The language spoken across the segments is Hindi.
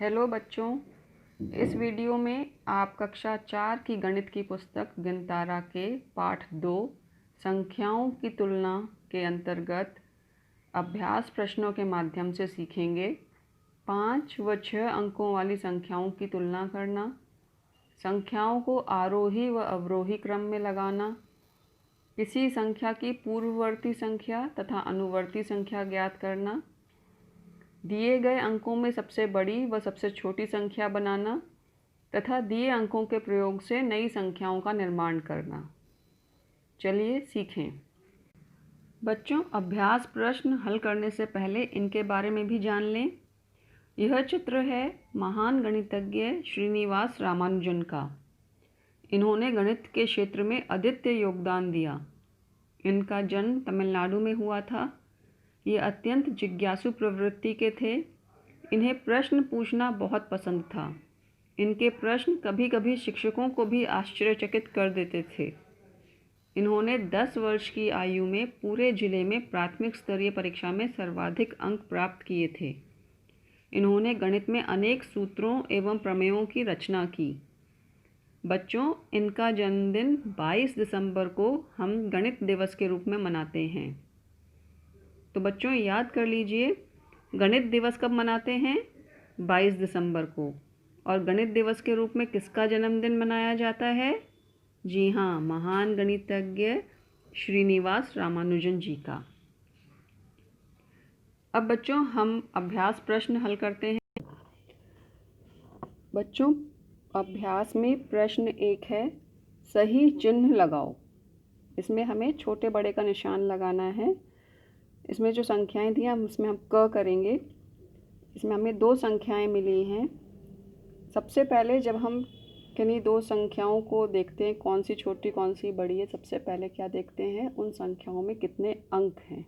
हेलो बच्चों, इस वीडियो में आप कक्षा 4 की गणित की पुस्तक गिनतारा के पाठ 2 संख्याओं की तुलना के अंतर्गत अभ्यास प्रश्नों के माध्यम से सीखेंगे 5 व 6 अंकों वाली संख्याओं की तुलना करना, संख्याओं को आरोही व अवरोही क्रम में लगाना, किसी संख्या की पूर्ववर्ती संख्या तथा अनुवर्ती संख्या ज्ञात करना, दिए गए अंकों में सबसे बड़ी व सबसे छोटी संख्या बनाना तथा दिए अंकों के प्रयोग से नई संख्याओं का निर्माण करना। चलिए सीखें। बच्चों, अभ्यास प्रश्न हल करने से पहले इनके बारे में भी जान लें। यह चित्र है महान गणितज्ञ श्रीनिवास रामानुजन का। इन्होंने गणित के क्षेत्र में अद्वितीय योगदान दिया। इनका जन्म तमिलनाडु में हुआ था। ये अत्यंत जिज्ञासु प्रवृत्ति के थे। इन्हें प्रश्न पूछना बहुत पसंद था। इनके प्रश्न कभी कभी शिक्षकों को भी आश्चर्यचकित कर देते थे। इन्होंने 10 वर्ष की आयु में पूरे जिले में प्राथमिक स्तरीय परीक्षा में सर्वाधिक अंक प्राप्त किए थे। इन्होंने गणित में अनेक सूत्रों एवं प्रमेयों की रचना की। बच्चों, इनका जन्मदिन 22 दिसंबर को हम गणित दिवस के रूप में मनाते हैं। तो बच्चों, याद कर लीजिए, गणित दिवस कब मनाते हैं? 22 दिसंबर को। और गणित दिवस के रूप में किसका जन्मदिन मनाया जाता है? जी हाँ, महान गणितज्ञ श्रीनिवास रामानुजन जी का। अब बच्चों, हम अभ्यास प्रश्न हल करते हैं। बच्चों, अभ्यास में प्रश्न 1 है, सही चिन्ह लगाओ। इसमें हमें छोटे बड़े का निशान लगाना है। इसमें जो संख्याएं दी हम इसमें हम क करेंगे। इसमें हमें 2 संख्याएं मिली हैं। सबसे पहले जब हम किन्हीं 2 संख्याओं को देखते हैं, कौन सी छोटी कौन सी बड़ी है, सबसे पहले क्या देखते हैं, उन संख्याओं में कितने अंक हैं।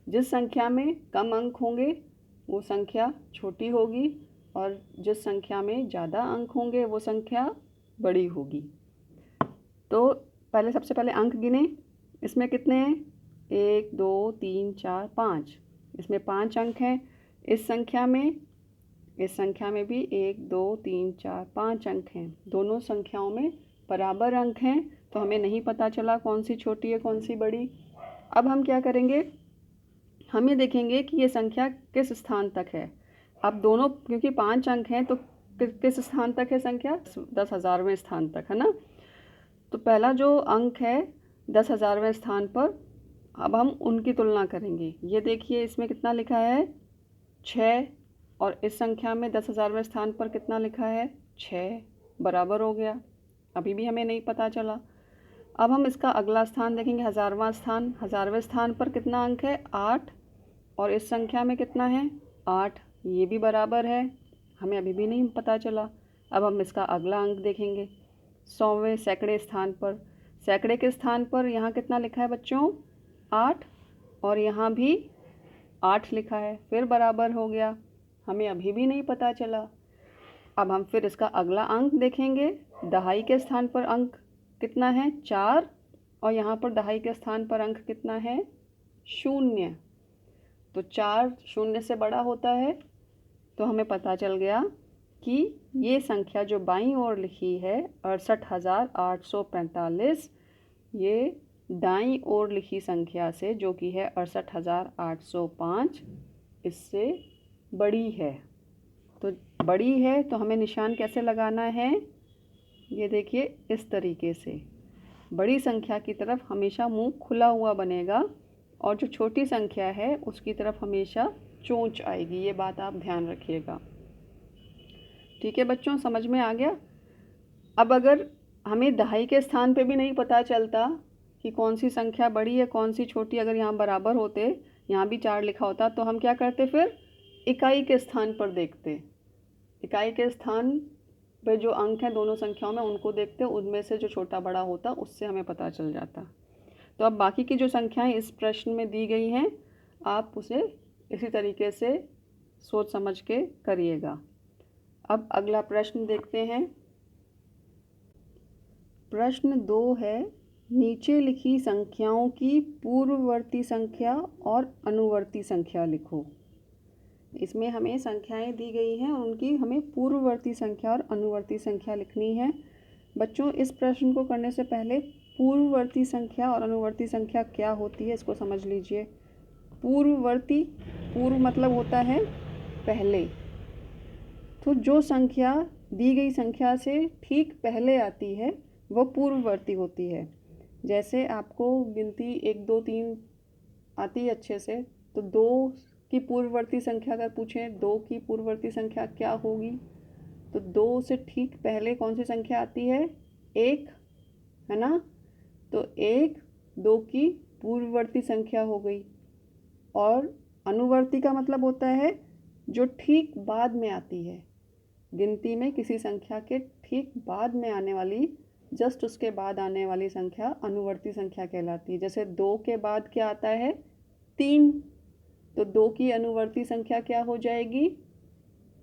जिस संख्या में कम अंक होंगे वो संख्या छोटी होगी और जिस संख्या में ज़्यादा अंक होंगे वो संख्या बड़ी होगी। तो सबसे पहले अंक गिने। इसमें कितने हैं? 1 2 3 4 5। इसमें 5 अंक हैं। इस संख्या में भी 1 2 3 4 5 अंक हैं। दोनों संख्याओं में बराबर अंक हैं, तो हमें नहीं पता चला कौन सी छोटी है कौन सी बड़ी। अब हम क्या करेंगे, हम ये देखेंगे कि ये संख्या किस स्थान तक है। अब दोनों, क्योंकि 5 अंक हैं, तो किस स्थान तक है संख्या? 10,000वें स्थान तक, है ना। तो पहला जो अंक है 10,000वें स्थान पर, अब हम उनकी तुलना करेंगे। ये देखिए, इसमें कितना लिखा है? 6। और इस संख्या में 10,000वें स्थान पर कितना लिखा है? 6। बराबर हो गया। अभी भी हमें नहीं पता चला। अब हम इसका अगला स्थान देखेंगे, 1000वां स्थान। 1000वें स्थान पर कितना अंक है? 8। और इस संख्या में कितना है? 8। ये भी बराबर है। हमें अभी भी नहीं पता चला। अब हम इसका अगला अंक देखेंगे, 100वें सैकड़े स्थान पर। सैकड़े के स्थान पर यहाँ कितना लिखा है बच्चों? 8। और यहाँ भी 8 लिखा है, फिर बराबर हो गया। हमें अभी भी नहीं पता चला। अब हम फिर इसका अगला अंक देखेंगे। दहाई के स्थान पर अंक कितना है? 4। और यहाँ पर दहाई के स्थान पर अंक कितना है? 0। तो 4 0 से बड़ा होता है। तो हमें पता चल गया कि ये संख्या जो बाईं ओर लिखी है 68,845, ये दाईं ओर लिखी संख्या से, जो कि है 68,805, इससे बड़ी है। तो बड़ी है तो हमें निशान कैसे लगाना है? ये देखिए, इस तरीके से बड़ी संख्या की तरफ हमेशा मुंह खुला हुआ बनेगा और जो छोटी संख्या है उसकी तरफ हमेशा चोंच आएगी। ये बात आप ध्यान रखिएगा। ठीक है बच्चों, समझ में आ गया? अब अगर हमें दहाई के स्थान पे भी नहीं पता चलता कि कौन सी संख्या बड़ी है कौन सी छोटी, अगर यहाँ बराबर होते, यहाँ भी 4 लिखा होता, तो हम क्या करते? फिर इकाई के स्थान पर देखते। इकाई के स्थान पे जो अंक हैं दोनों संख्याओं में, उनको देखते, उनमें से जो छोटा बड़ा होता उससे हमें पता चल जाता। तो अब बाकी की जो संख्याएं इस प्रश्न में दी गई हैं, आप उसे इसी तरीके से सोच समझ के करिएगा। अब अगला प्रश्न देखते हैं। प्रश्न 2 है, नीचे लिखी संख्याओं की पूर्ववर्ती संख्या और अनुवर्ती संख्या लिखो। इसमें हमें संख्याएं दी गई हैं, उनकी हमें पूर्ववर्ती संख्या और अनुवर्ती संख्या लिखनी है। बच्चों, इस प्रश्न को करने से पहले पूर्ववर्ती संख्या और अनुवर्ती संख्या क्या होती है इसको समझ लीजिए। पूर्ववर्ती, पूर्व मतलब होता है पहले, तो जो संख्या दी गई संख्या से ठीक पहले आती है वह पूर्ववर्ती होती है। जैसे आपको गिनती 1 2 3 आती है अच्छे से, तो 2 की पूर्ववर्ती संख्या अगर पूछें 2 की पूर्ववर्ती संख्या क्या होगी, तो 2 से ठीक पहले कौन सी संख्या आती है? 1, है ना। तो 1 2 की पूर्ववर्ती संख्या हो गई। और अनुवर्ती का मतलब होता है जो ठीक बाद में आती है, गिनती में किसी संख्या के ठीक बाद में आने वाली, जस्ट उसके बाद आने वाली संख्या अनुवर्ती संख्या कहलाती है। जैसे 2 के बाद क्या आता है? 3, तो 2 की अनुवर्ती संख्या क्या हो जाएगी?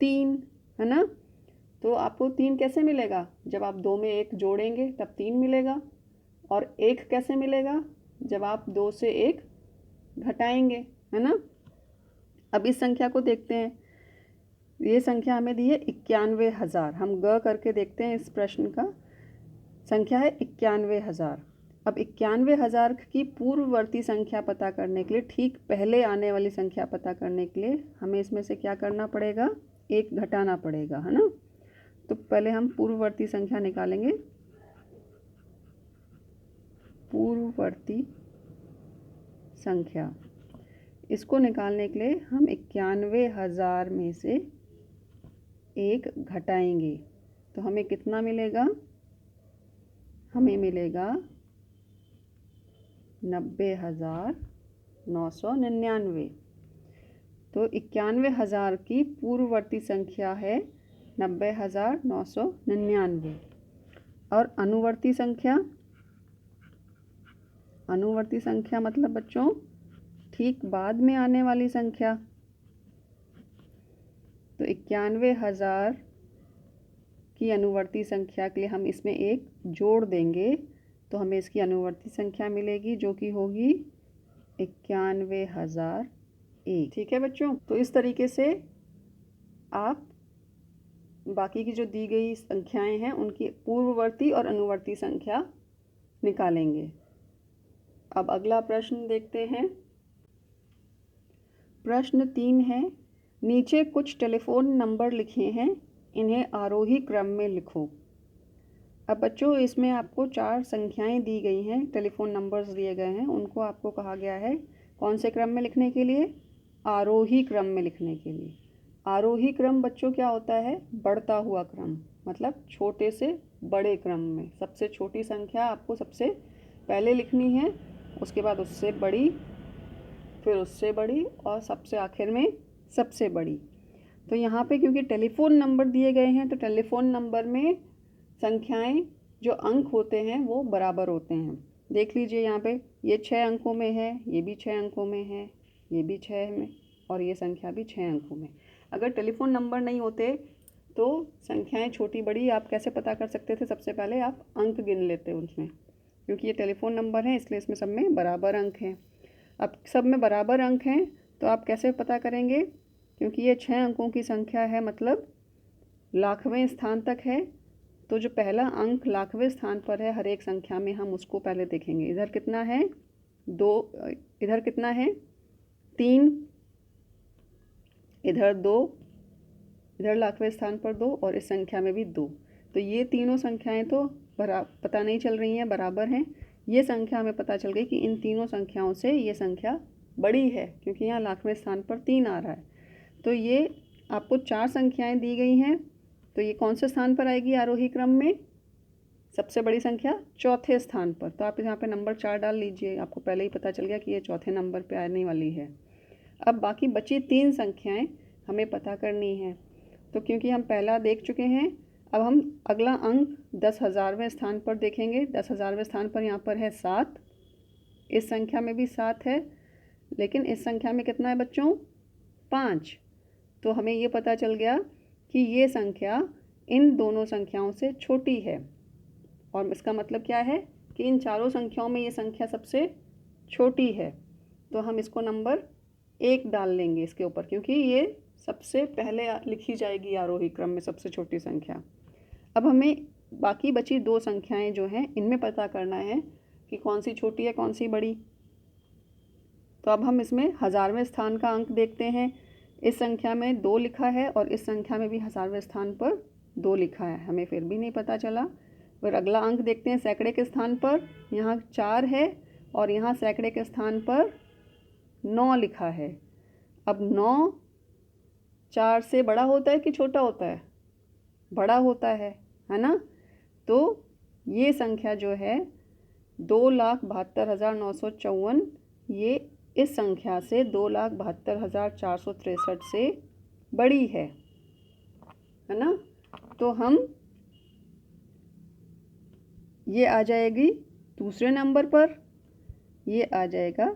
3, है ना। तो आपको 3 कैसे मिलेगा? जब आप 2 में 1 जोड़ेंगे तब 3 मिलेगा। और 1 कैसे मिलेगा? जब आप 2 से 1 घटाएंगे, है ना। अब इस संख्या को देखते हैं। ये संख्या हमें दी है 91,000। हम ग करके देखते हैं इस प्रश्न का। संख्या है 91,000। अब 91,000 की पूर्ववर्ती संख्या पता करने के लिए, ठीक पहले आने वाली संख्या पता करने के लिए हमें इसमें से क्या करना पड़ेगा? 1 घटाना पड़ेगा, है ना। तो पहले हम पूर्ववर्ती संख्या निकालेंगे। पूर्ववर्ती संख्या, इसको निकालने के लिए हम 91,000 में से 1 घटाएंगे, तो हमें कितना मिलेगा? हमें मिलेगा 90,999। तो 91,000 की पूर्ववर्ती संख्या है 90,999। और अनुवर्ती संख्या, अनुवर्ती संख्या मतलब बच्चों ठीक बाद में आने वाली संख्या। तो 91,000 की अनुवर्ती संख्या के लिए हम इसमें 1 जोड़ देंगे, तो हमें इसकी अनुवर्ती संख्या मिलेगी जो कि होगी 91,001। ठीक है बच्चों, तो इस तरीके से आप बाकी की जो दी गई संख्याएं हैं उनकी पूर्ववर्ती और अनुवर्ती संख्या निकालेंगे। अब अगला प्रश्न देखते हैं। प्रश्न 3 है, नीचे कुछ टेलीफोन नंबर लिखे हैं, इन्हें आरोही क्रम में लिखो। अब बच्चों इसमें आपको 4 संख्याएं दी गई हैं, टेलीफोन नंबर्स दिए गए हैं, उनको आपको कहा गया है कौन से क्रम में लिखने के लिए? आरोही क्रम में लिखने के लिए। आरोही क्रम बच्चों क्या होता है? बढ़ता हुआ क्रम, मतलब छोटे से बड़े क्रम में सबसे छोटी संख्या आपको सबसे पहले लिखनी है, उसके बाद उससे बड़ी, फिर उससे बड़ी, और सबसे आखिर में सबसे बड़ी। तो यहाँ पे क्योंकि टेलीफोन नंबर दिए गए हैं, तो टेलीफोन नंबर में संख्याएं जो अंक होते हैं वो बराबर होते हैं। देख लीजिए यहाँ पे, ये 6 अंकों में है, ये भी 6 अंकों में है, ये भी 6 में, और ये संख्या भी 6 अंकों में। अगर टेलीफोन नंबर नहीं होते तो संख्याएं छोटी बड़ी आप कैसे पता कर सकते थे? सबसे पहले आप अंक गिन लेते उसमें, क्योंकि ये टेलीफोन नंबर है इसलिए इसमें सब में बराबर अंक हैं। अब सब में बराबर अंक हैं तो आप कैसे पता करेंगे? क्योंकि ये 6 अंकों की संख्या है, मतलब लाखवें स्थान तक है, तो जो पहला अंक लाखवें स्थान पर है हर एक संख्या में, हम उसको पहले देखेंगे। इधर कितना है? 2, इधर कितना है? 3, इधर 2, इधर लाखवें स्थान पर 2, और इस संख्या में भी 2। तो ये तीनों संख्याएं तो पता नहीं चल रही हैं, बराबर हैं। ये संख्या हमें पता चल गई कि इन तीनों संख्याओं से ये संख्या बड़ी है, क्योंकि यहाँ लाखवें स्थान पर 3 आ रहा है। तो ये आपको 4 संख्याएं दी गई हैं, तो ये कौन से स्थान पर आएगी आरोही क्रम में? सबसे बड़ी संख्या चौथे स्थान पर। तो आप यहाँ पे नंबर 4 डाल लीजिए, आपको पहले ही पता चल गया कि ये चौथे नंबर पे आने वाली है। अब बाकी बची 3 संख्याएं हमें पता करनी है, तो क्योंकि हम पहला देख चुके हैं, अब हम अगला अंक 10,000वें स्थान पर देखेंगे। 10,000वें स्थान पर यहाँ पर है 7, इस संख्या में भी 7 है, लेकिन इस संख्या में कितना है बच्चों? 5। तो हमें ये पता चल गया कि ये संख्या इन दोनों संख्याओं से छोटी है, और इसका मतलब क्या है कि इन चारों संख्याओं में ये संख्या सबसे छोटी है। तो हम इसको नंबर 1 डाल लेंगे इसके ऊपर, क्योंकि ये सबसे पहले लिखी जाएगी आरोही क्रम में सबसे छोटी संख्या। अब हमें बाकी बची दो संख्याएं जो हैं इनमें पता करना है कि कौन सी छोटी है कौन सी बड़ी। तो अब हम इसमें हज़ारवें स्थान का अंक देखते हैं। इस संख्या में 2 लिखा है और इस संख्या में भी हज़ारवें स्थान पर 2 लिखा है, हमें फिर भी नहीं पता चला। फिर अगला अंक देखते हैं सैकड़े के स्थान पर, यहाँ 4 है और यहाँ सैकड़े के स्थान पर 9 लिखा है। अब 9 4 से बड़ा होता है कि छोटा होता है? बड़ा होता है ना? तो ये संख्या जो है 2,72,954, ये इस संख्या से 2,72,463 से बड़ी है ना? तो हम ये आ जाएगी दूसरे नंबर पर, ये आ जाएगा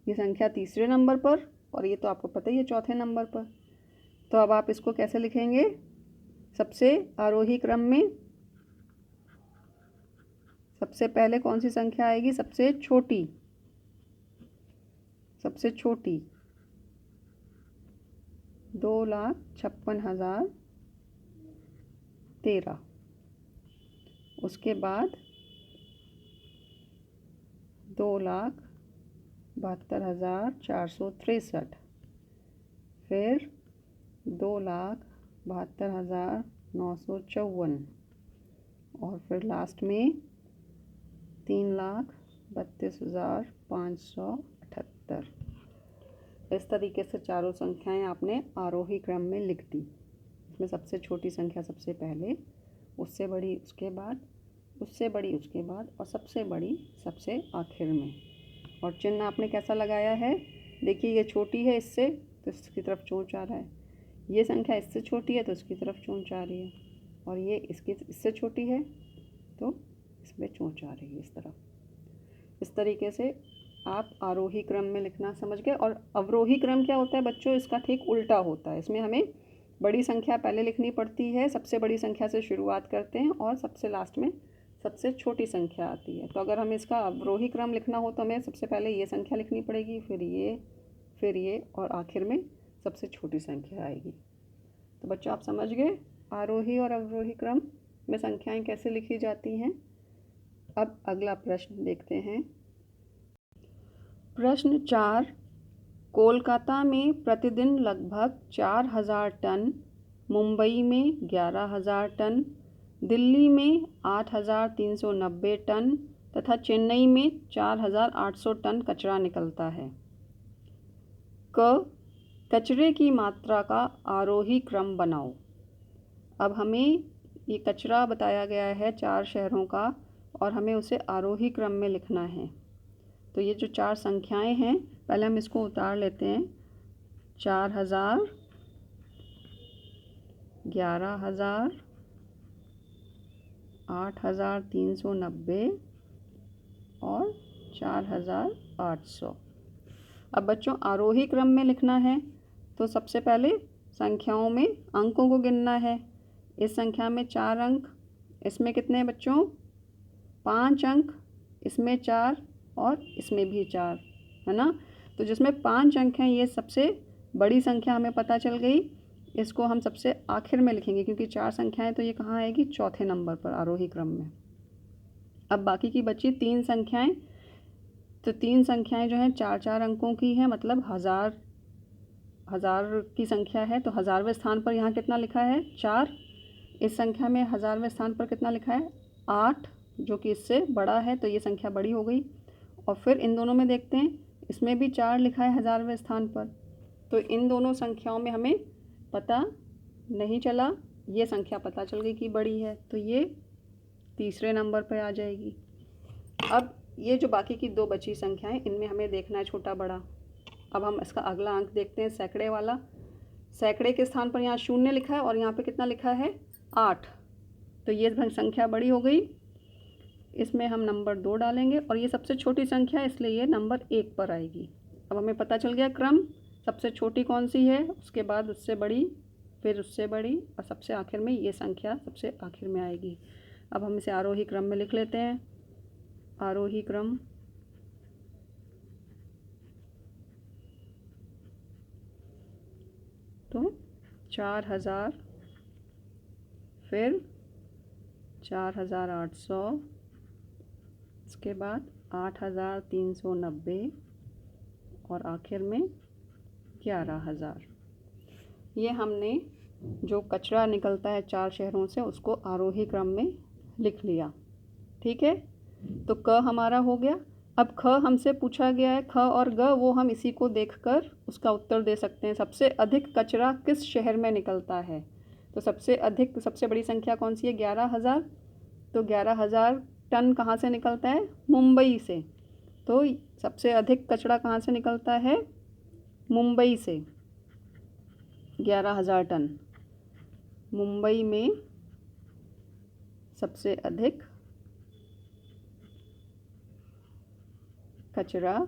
ये संख्या तीसरे नंबर पर और ये तो आपको पता ही है चौथे नंबर पर। तो अब आप इसको कैसे लिखेंगे? सबसे आरोही क्रम में सबसे पहले कौन सी संख्या आएगी? सबसे छोटी 2,56,013। उसके बाद 2,72,463, फिर 2,72,954 और फिर लास्ट में 3,32,578। इस तरीके से चारों संख्याएं आपने आरोही क्रम में लिख दी। इसमें सबसे छोटी संख्या सबसे पहले, उससे बड़ी उसके बाद, उससे बड़ी उसके बाद और सबसे बड़ी सबसे आखिर में। और चिन्ह आपने कैसा लगाया है? देखिए ये छोटी है इससे तो इसकी तरफ चोंच आ रहा है, ये संख्या इससे छोटी है तो इसकी तरफ चोंच आ रही है और ये इससे छोटी है तो इसमें चोंच आ रही है इस तरफ। इस तरीके से आप आरोही क्रम में लिखना समझ गए। और अवरोही क्रम क्या होता है बच्चों? इसका ठीक उल्टा होता है। इसमें हमें बड़ी संख्या पहले लिखनी पड़ती है, सबसे बड़ी संख्या से शुरुआत करते हैं और सबसे लास्ट में सबसे छोटी संख्या आती है। तो अगर हमें इसका अवरोही क्रम लिखना हो तो हमें सबसे पहले ये संख्या लिखनी पड़ेगी, फिर ये और आखिर में सबसे छोटी संख्या आएगी। तो बच्चों आप समझ गए आरोही और अवरोही क्रम में संख्याएं कैसे लिखी जाती हैं। अब अगला प्रश्न देखते हैं। प्रश्न 4, कोलकाता में प्रतिदिन लगभग 4,000 टन, मुंबई में 11,000 टन, दिल्ली में 8,390 टन तथा चेन्नई में 4,800 टन कचरा निकलता है। कचरे की मात्रा का आरोही क्रम बनाओ। अब हमें ये कचरा बताया गया है 4 शहरों का और हमें उसे आरोही क्रम में लिखना है। तो ये जो 4 संख्याएं हैं पहले हम इसको उतार लेते हैं। 4,000, 11,000, 8,390 और 4,800। अब बच्चों आरोही क्रम में लिखना है तो सबसे पहले संख्याओं में अंकों को गिनना है। इस संख्या में 4 अंक, इसमें कितने हैं बच्चों? 5 अंक, इसमें 4 और इसमें भी 4 है ना। तो जिसमें 5 अंक हैं ये सबसे बड़ी संख्या हमें पता चल गई। इसको हम सबसे आखिर में लिखेंगे क्योंकि 4 संख्याएं तो ये कहाँ आएगी? चौथे नंबर पर आरोही क्रम में। अब बाकी की बची 3 संख्याएं, तो 3 संख्याएं जो हैं 4-4 अंकों की हैं, मतलब 1000 की संख्या है। तो 1000वें स्थान पर यहाँ कितना लिखा है? 4। इस संख्या में 1000वें स्थान पर कितना लिखा है? 8, जो कि इससे बड़ा है तो ये संख्या बड़ी हो गई। और फिर इन दोनों में देखते हैं, इसमें भी 4 लिखा है 1000वें स्थान पर। तो इन दोनों संख्याओं में हमें पता नहीं चला, ये संख्या पता चल गई कि बड़ी है तो ये तीसरे नंबर पर आ जाएगी। अब ये जो बाकी की 2 बची संख्याएं इनमें हमें देखना है छोटा बड़ा। अब हम इसका अगला अंक देखते हैं सैकड़े वाला। सैकड़े के स्थान पर यहाँ 0 लिखा है और यहाँ पे कितना लिखा है? 8। तो ये संख्या बड़ी हो गई, इसमें हम नंबर 2 डालेंगे और ये सबसे छोटी संख्या है इसलिए ये नंबर 1 पर आएगी। अब हमें पता चल गया क्रम, सबसे छोटी कौन सी है, उसके बाद उससे बड़ी, फिर उससे बड़ी और सबसे आखिर में ये संख्या सबसे आखिर में आएगी। अब हम इसे आरोही क्रम में लिख लेते हैं। आरोही क्रम 4000, फिर 4800, इसके बाद 8390 और आखिर में 11000। ये हमने जो कचरा निकलता है 4 शहरों से उसको आरोही क्रम में लिख लिया। ठीक है, तो क हमारा हो गया। अब ख हमसे पूछा गया है, ख और ग, वो हम इसी को देखकर उसका उत्तर दे सकते हैं। सबसे अधिक कचरा किस शहर में निकलता है? तो सबसे बड़ी संख्या कौन सी है? 11000। तो 11000 टन कहाँ से निकलता है? मुंबई से। तो सबसे अधिक कचरा कहाँ से निकलता है? मुंबई से। 11000 टन मुंबई में सबसे अधिक कचरा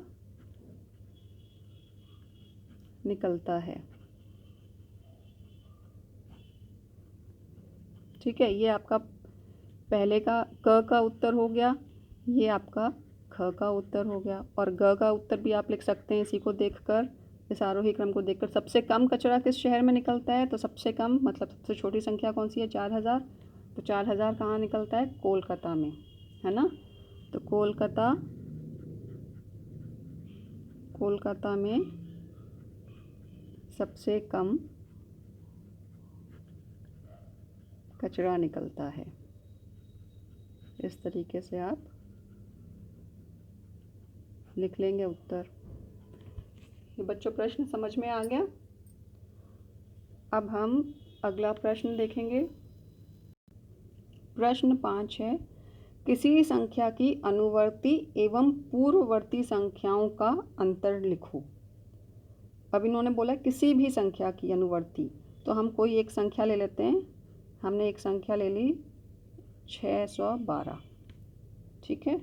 निकलता है। ठीक है, ये आपका पहले का क का उत्तर हो गया, ये आपका ख का उत्तर हो गया। और ग का उत्तर भी आप लिख सकते हैं इसी को देखकर, इस आरोही क्रम को देखकर। सबसे कम कचरा किस शहर में निकलता है? तो सबसे कम मतलब सबसे छोटी संख्या कौन सी है? 4000। तो 4000 कहाँ निकलता है? कोलकाता में, है ना। तो कोलकाता में सबसे कम कचरा निकलता है। इस तरीके से आप लिख लेंगे उत्तर। ये बच्चों प्रश्न समझ में आ गया। अब हम अगला प्रश्न देखेंगे। प्रश्न 5 है, किसी संख्या की अनुवर्ती एवं पूर्ववर्ती संख्याओं का अंतर लिखो। अब इन्होंने बोला किसी भी संख्या की अनुवर्ती, तो हम कोई एक संख्या ले लेते हैं। हमने एक संख्या ले ली 612। ठीक है,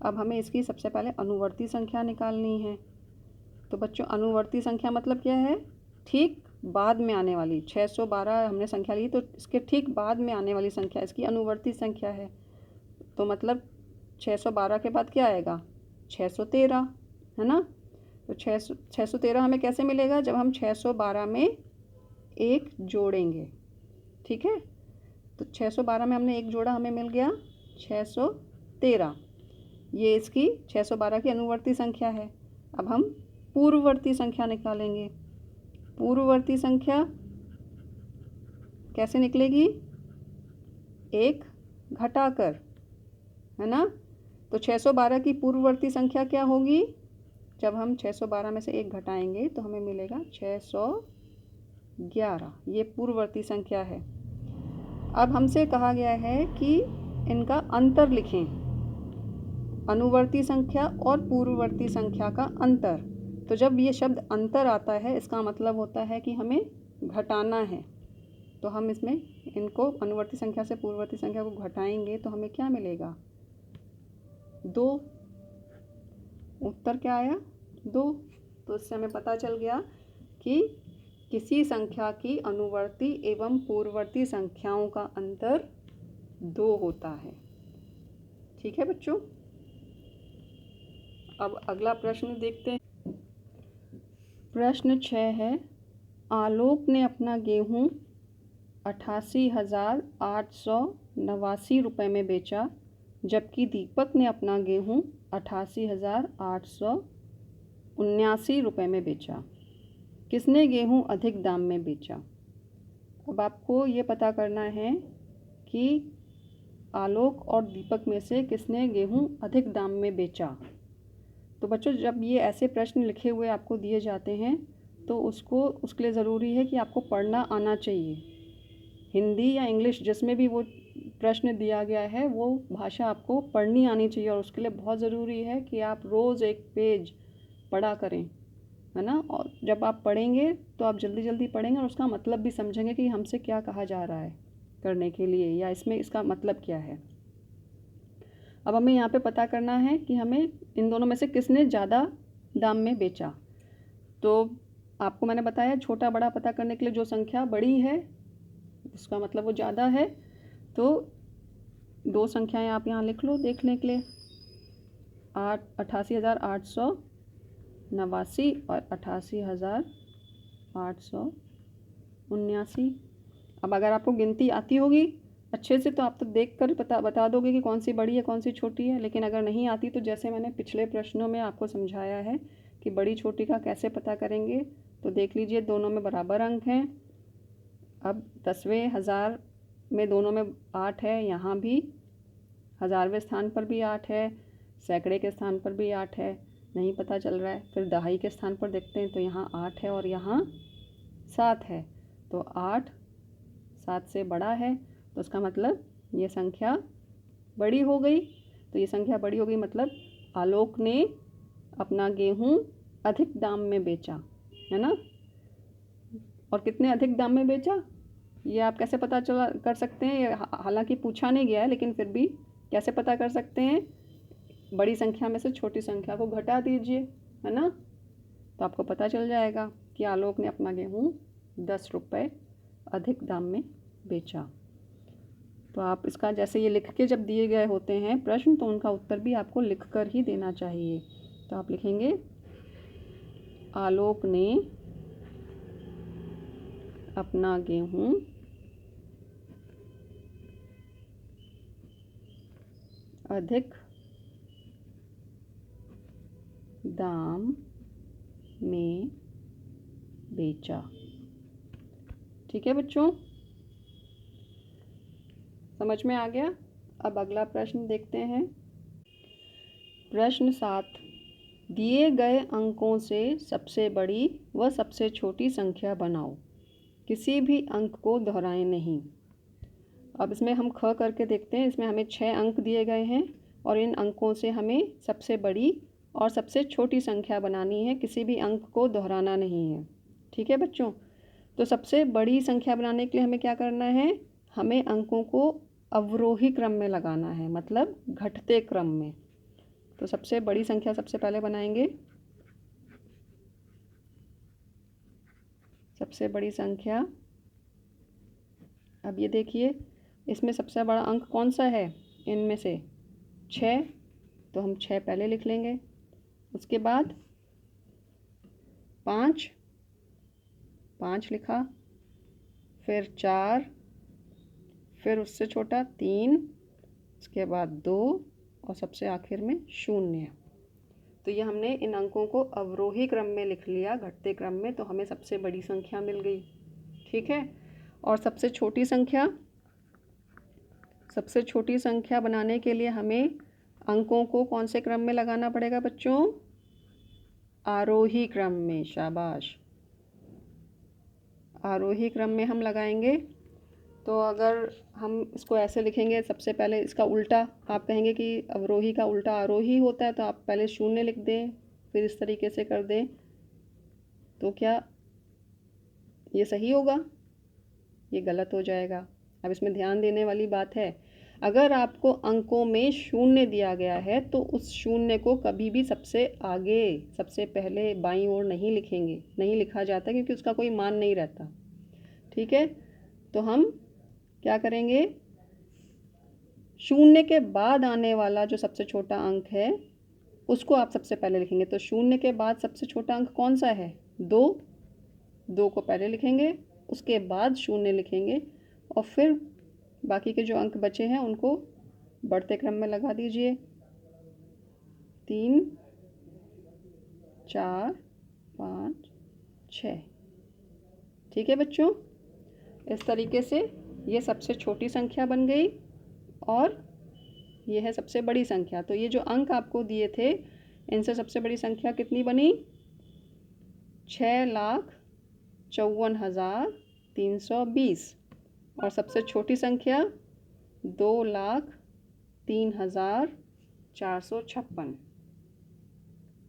अब हमें इसकी सबसे पहले अनुवर्ती संख्या निकालनी है। तो बच्चों अनुवर्ती संख्या मतलब क्या है? ठीक बाद में आने वाली। 612 हमने संख्या ली, तो इसके ठीक बाद में आने वाली संख्या इसकी अनुवर्ती संख्या है। तो मतलब 612 के बाद क्या आएगा? 613, है ना। तो 613 हमें कैसे मिलेगा? जब हम 612 में एक जोड़ेंगे। ठीक है, तो 612 में हमने एक जोड़ा, हमें मिल गया 613। ये इसकी 612 की अनुवर्ती संख्या है। अब हम पूर्ववर्ती संख्या निकालेंगे। पूर्ववर्ती संख्या कैसे निकलेगी? एक घटाकर, है ना। तो 612 की पूर्ववर्ती संख्या क्या होगी? जब हम 612 में से एक घटाएंगे तो हमें मिलेगा 611। ये पूर्ववर्ती संख्या है। अब हमसे कहा गया है कि इनका अंतर लिखें, अनुवर्ती संख्या और पूर्ववर्ती संख्या का अंतर। तो जब ये शब्द अंतर आता है इसका मतलब होता है कि हमें घटाना है। तो हम इसमें इनको अनुवर्ती संख्या से पूर्ववर्ती संख्या को घटाएंगे तो हमें क्या मिलेगा? 2। उत्तर क्या आया? 2। तो इससे हमें पता चल गया कि किसी संख्या की अनुवर्ती एवं पूर्ववर्ती संख्याओं का अंतर 2 होता है। ठीक है बच्चों, अब अगला प्रश्न देखते हैं। प्रश्न 6 है, आलोक ने अपना गेहूँ 88,889 रुपये में बेचा, जबकि दीपक ने अपना गेहूँ 88,879 रुपये में बेचा। किसने गेहूँ अधिक दाम में बेचा? अब आपको ये पता करना है कि आलोक और दीपक में से किसने गेहूँ अधिक दाम में बेचा। तो बच्चों जब ये ऐसे प्रश्न लिखे हुए आपको दिए जाते हैं तो उसके लिए ज़रूरी है कि आपको पढ़ना आना चाहिए। हिंदी या इंग्लिश जिसमें भी वो प्रश्न दिया गया है वो भाषा आपको पढ़नी आनी चाहिए, और उसके लिए बहुत ज़रूरी है कि आप रोज़ एक पेज पढ़ा करें, है ना। और जब आप पढ़ेंगे तो आप जल्दी जल्दी पढ़ेंगे और उसका मतलब भी समझेंगे कि हमसे क्या कहा जा रहा है करने के लिए, या इसमें इसका मतलब क्या है। अब हमें यहाँ पे पता करना है कि हमें इन दोनों में से किसने ज़्यादा दाम में बेचा। तो आपको मैंने बताया छोटा बड़ा पता करने के लिए जो संख्या बड़ी है उसका मतलब वो ज़्यादा है। तो 2 संख्याएं आप यहाँ लिख लो देखने के लिए, 88,889 और 88,879। 79। अब अगर आपको गिनती आती होगी अच्छे से तो आप तो देख कर बता दोगे कि कौन सी बड़ी है कौन सी छोटी है। लेकिन अगर नहीं आती तो जैसे मैंने पिछले प्रश्नों में आपको समझाया है कि बड़ी छोटी का कैसे पता करेंगे, तो देख लीजिए दोनों में बराबर अंक हैं। अब 10वें हज़ार में दोनों में 8 है, यहाँ भी 1000वें स्थान पर भी 8 है, सैकड़े के स्थान पर भी 8 है, नहीं पता चल रहा है। फिर दहाई के स्थान पर देखते हैं तो यहाँ 8 है और यहाँ 7 है, तो 8 7 से बड़ा है, तो उसका मतलब ये संख्या बड़ी हो गई। तो ये संख्या बड़ी हो गई मतलब आलोक ने अपना गेहूँ अधिक दाम में बेचा, है ना। और कितने अधिक दाम में बेचा ये आप कैसे पता चला कर सकते हैं, ये हालांकि पूछा नहीं गया है लेकिन फिर भी कैसे पता कर सकते हैं, बड़ी संख्या में से छोटी संख्या को घटा दीजिए, है ना। तो आपको पता चल जाएगा कि आलोक ने अपना गेहूँ 10 रुपये अधिक दाम में बेचा। तो आप इसका जैसे ये लिख के जब दिए गए होते हैं प्रश्न तो उनका उत्तर भी आपको लिख कर ही देना चाहिए। तो आप लिखेंगे आलोक ने अपना गेहूँ अधिक दाम में बेचा। ठीक है बच्चों, समझ में आ गया। अब अगला प्रश्न देखते हैं। प्रश्न 7, दिए गए अंकों से सबसे बड़ी व सबसे छोटी संख्या बनाओ, किसी भी अंक को दोहराएं नहीं। अब इसमें हम ख करके देखते हैं। इसमें हमें 6 अंक दिए गए हैं और इन अंकों से हमें सबसे बड़ी और सबसे छोटी संख्या बनानी है, किसी भी अंक को दोहराना नहीं है। ठीक है बच्चों, तो सबसे बड़ी संख्या बनाने के लिए हमें क्या करना है, हमें अंकों को अवरोही क्रम में लगाना है, मतलब घटते क्रम में। तो सबसे बड़ी संख्या सबसे पहले बनाएंगे। सबसे बड़ी संख्या, अब ये देखिए इसमें सबसे बड़ा अंक कौन सा है इनमें से, 6, तो हम 6 पहले लिख लेंगे। उसके बाद 5 लिखा, फिर 4, फिर उससे छोटा 3, उसके बाद 2 और सबसे आखिर में 0। तो ये हमने इन अंकों को अवरोही क्रम में लिख लिया, घटते क्रम में, तो हमें सबसे बड़ी संख्या मिल गई। ठीक है, और सबसे छोटी संख्या बनाने के लिए हमें अंकों को कौन से क्रम में लगाना पड़ेगा बच्चों, आरोही क्रम में। शाबाश, आरोही क्रम में हम लगाएंगे। तो अगर हम इसको ऐसे लिखेंगे, सबसे पहले इसका उल्टा, आप कहेंगे कि अवरोही का उल्टा आरोही होता है, तो आप पहले 0 लिख दें, फिर इस तरीके से कर दें, तो क्या ये सही होगा, ये गलत हो जाएगा। अब इसमें ध्यान देने वाली बात है, अगर आपको अंकों में 0 दिया गया है तो उस 0 को कभी भी सबसे आगे, सबसे पहले बाईं ओर नहीं लिखेंगे, नहीं लिखा जाता क्योंकि उसका कोई मान नहीं रहता। ठीक है, तो हम क्या करेंगे, 0 के बाद आने वाला जो सबसे छोटा अंक है उसको आप सबसे पहले लिखेंगे। तो 0 के बाद सबसे छोटा अंक कौन सा है, 2 को पहले लिखेंगे, उसके बाद 0 लिखेंगे और फिर बाकी के जो अंक बचे हैं उनको बढ़ते क्रम में लगा दीजिए, 3 4 5 6। ठीक है बच्चों, इस तरीके से ये सबसे छोटी संख्या बन गई और ये है सबसे बड़ी संख्या। तो ये जो अंक आपको दिए थे इनसे सबसे बड़ी संख्या कितनी बनी, 6,54,320 और सबसे छोटी संख्या 2,03,456।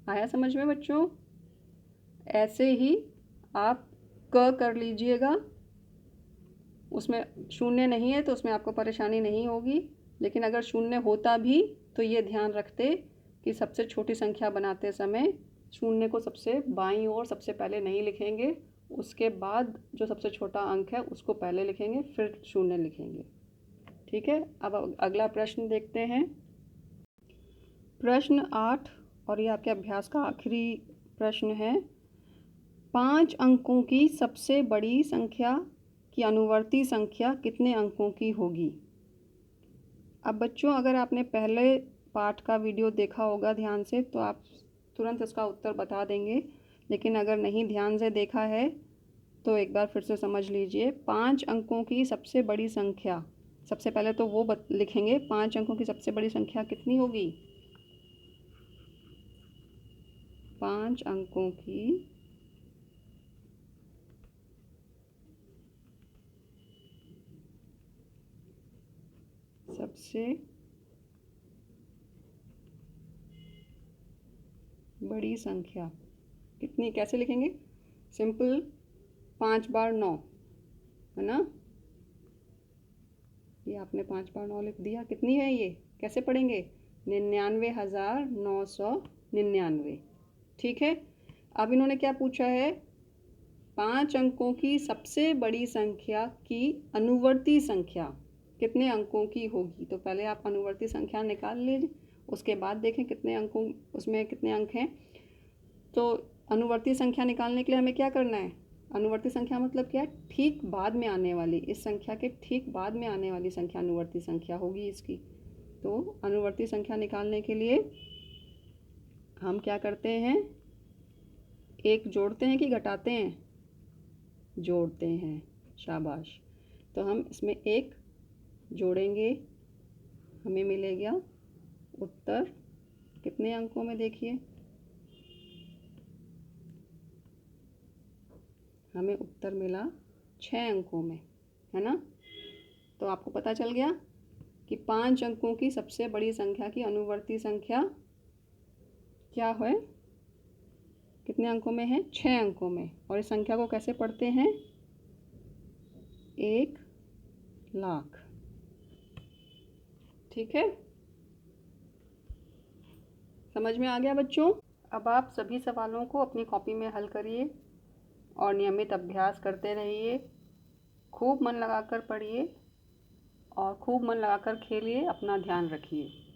आया समझ में बच्चों। ऐसे ही आप क कर लीजिएगा, उसमें 0 नहीं है तो उसमें आपको परेशानी नहीं होगी, लेकिन अगर 0 होता भी तो ये ध्यान रखते कि सबसे छोटी संख्या बनाते समय 0 को सबसे बाईं ओर सबसे पहले नहीं लिखेंगे, उसके बाद जो सबसे छोटा अंक है उसको पहले लिखेंगे, फिर 0 लिखेंगे। ठीक है, अब अगला प्रश्न देखते हैं। प्रश्न 8, और ये आपके अभ्यास का आखिरी प्रश्न है। 5 अंकों की सबसे बड़ी संख्या की अनुवर्ती संख्या कितने अंकों की होगी। अब बच्चों, अगर आपने पहले पाठ का वीडियो देखा होगा ध्यान से तो आप तुरंत इसका उत्तर बता देंगे, लेकिन अगर नहीं ध्यान से देखा है तो एक बार फिर से समझ लीजिए। 5 अंकों की सबसे बड़ी संख्या, सबसे पहले तो वो लिखेंगे 5 अंकों की सबसे बड़ी संख्या कितनी होगी। 5 अंकों की सबसे बड़ी संख्या कितनी, कैसे लिखेंगे? सिंपल, 5 बार 9 है ना। ये आपने 5 बार 9 लिख दिया। कितनी है ये, कैसे पढ़ेंगे? 99,999। ठीक है। अब इन्होंने क्या पूछा है? 5 अंकों की सबसे बड़ी संख्या की अनुवर्ती संख्या कितने अंकों की होगी। तो पहले आप अनुवर्ती संख्या निकाल लीजिए, उसके बाद देखें कितने अंकों, उसमें कितने अंक हैं। तो अनुवर्ती संख्या निकालने के लिए हमें क्या करना है? अनुवर्ती संख्या मतलब क्या है? ठीक बाद में आने वाली, इस संख्या के ठीक बाद में आने वाली संख्या अनुवर्ती संख्या होगी इसकी। तो अनुवर्ती संख्या निकालने के लिए हम क्या करते हैं? एक जोड़ते हैं कि घटाते हैं? जोड़ते हैं, शाबाश। तो हम इसमें एक जोड़ेंगे, हमें मिलेगा उत्तर कितने अंकों में, देखिए हमें उत्तर मिला 6 अंकों में, है ना। तो आपको पता चल गया कि 5 अंकों की सबसे बड़ी संख्या की अनुवर्ती संख्या क्या है, कितने अंकों में है? 6 अंकों में। और इस संख्या को कैसे पढ़ते हैं? 1,00,000। ठीक है, समझ में आ गया बच्चों? अब आप सभी सवालों को अपनी कॉपी में हल करिए और नियमित अभ्यास करते रहिए। खूब मन लगाकर पढ़िए और खूब मन लगाकर खेलिए। अपना ध्यान रखिए।